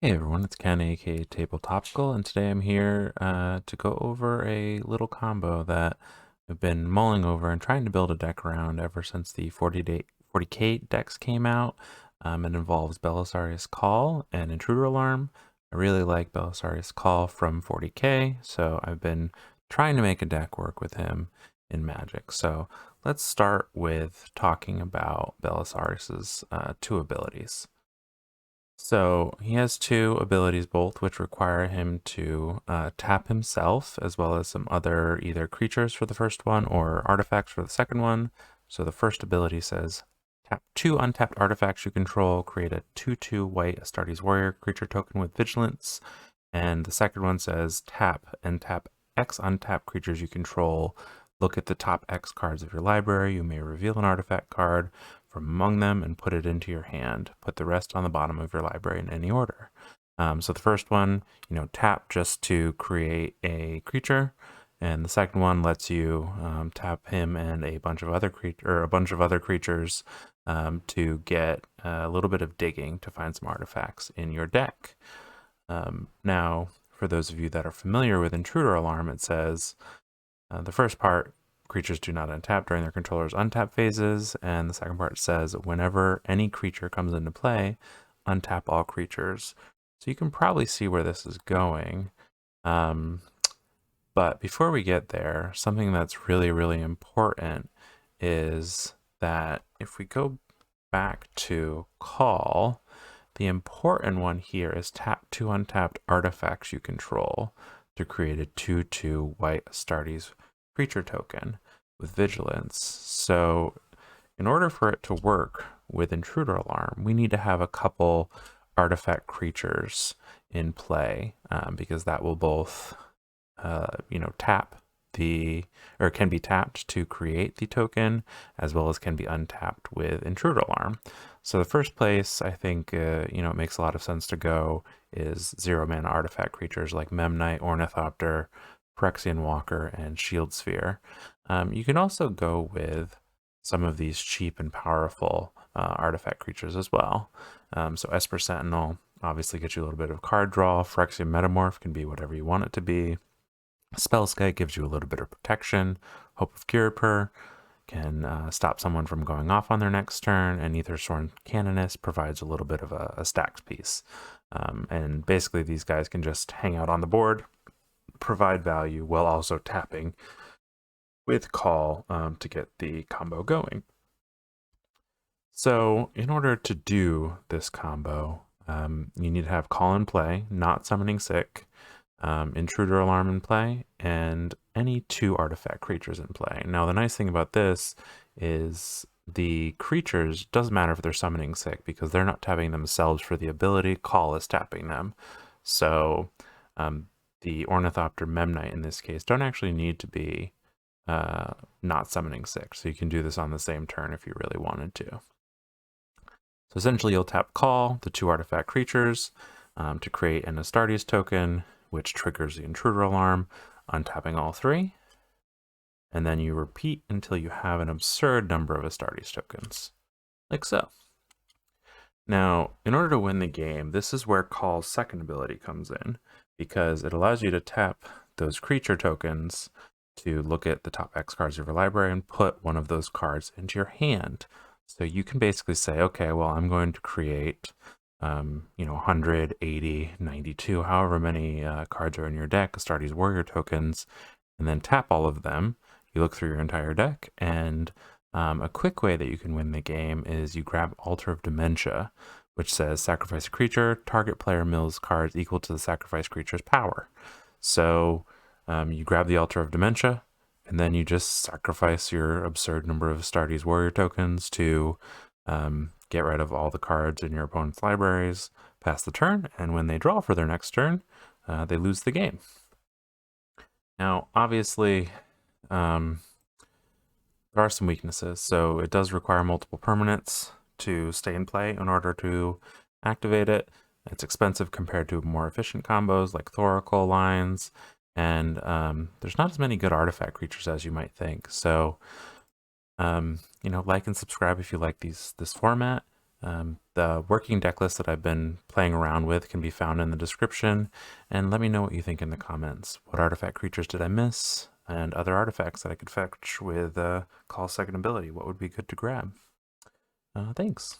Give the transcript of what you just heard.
Hey everyone, it's Ken, aka Table Topical, and today I'm here to go over a little combo that I've been mulling over and trying to build a deck around ever since the 40K decks came out. It involves Belisarius Cawl and Intruder Alarm. I really like Belisarius Cawl from 40K, so I've been trying to make a deck work with him in Magic. So let's start with talking about Belisarius's two abilities. So he has two abilities, both which require him to tap himself, as well as some other either creatures for the first one or artifacts for the second one. So the first ability says, tap two untapped artifacts you control, create a 2/2 white Astartes Warrior creature token with Vigilance. And the second one says, tap and tap X untapped creatures you control. Look at the top X cards of your library. You may reveal an artifact card from among them and put it into your hand. Put the rest on the bottom of your library in any order. So the first one, tap just to create a creature, and the second one lets you tap him and a bunch of other creatures to get a little bit of digging to find some artifacts in your deck. Now, for those of you that are familiar with Intruder Alarm, it says the first part, creatures do not untap during their controller's untap phases, and the second part says whenever any creature comes into play, untap all creatures. So you can probably see where this is going. But before we get there, something that's really, really important is that if we go back to Cawl, the important one here is tap two untapped artifacts you control to create a 2/2 white Astartes creature token with Vigilance. So in order for it to work with Intruder Alarm, we need to have a couple artifact creatures in play because that will both, tap can be tapped to create the token, as well as can be untapped with Intruder Alarm. So the first place I think, it makes a lot of sense to go is 0-mana artifact creatures like Memnite, Ornithopter, Phyrexian Walker, and Shield Sphere. You can also go with some of these cheap and powerful artifact creatures as well. So Esper Sentinel obviously gets you a little bit of card draw. Phyrexian Metamorph can be whatever you want it to be. Spellskite gives you a little bit of protection. Hope of Kiripur can stop someone from going off on their next turn, and Aethersworn Canonist provides a little bit of a stacks piece. And basically these guys can just hang out on the board, provide value while also tapping with Cawl to get the combo going. So in order to do this combo, you need to have Cawl in play, not summoning sick, Intruder Alarm in play, and any two artifact creatures in play. Now the nice thing about this is the creatures, doesn't matter if they're summoning sick because they're not tapping themselves for the ability, Cawl is tapping them. So the Ornithopter Memnite in this case don't actually need to be not summoning sick, so you can do this on the same turn if you really wanted to. So essentially you'll tap Cawl, the two artifact creatures, to create an Astartes token, which triggers the Intruder Alarm, untapping all three, and then you repeat until you have an absurd number of Astartes tokens, like so. Now, in order to win the game, this is where Call's second ability comes in, because it allows you to tap those creature tokens to look at the top X cards of your library and put one of those cards into your hand. So you can basically say, okay, well, I'm going to create 100, 80, 92, however many cards are in your deck, Astartes Warrior tokens, and then tap all of them. You look through your entire deck, and a quick way that you can win the game is you grab Altar of Dementia, which says sacrifice a creature, target player mills cards equal to the sacrificed creature's power. So you grab the Altar of Dementia, and then you just sacrifice your absurd number of Astartes Warrior tokens to get rid of all the cards in your opponent's libraries, pass the turn, and when they draw for their next turn, they lose the game. Now, obviously, there are some weaknesses. So it does require multiple permanents to stay in play in order to activate it. It's expensive compared to more efficient combos like Thoracle lines, and there's not as many good artifact creatures as you might think. So like and subscribe if you like this format. The working deck list that I've been playing around with can be found in the description, and let me know what you think in the comments. What artifact creatures did I miss? And other artifacts that I could fetch with Call's second ability. What would be good to grab? Thanks.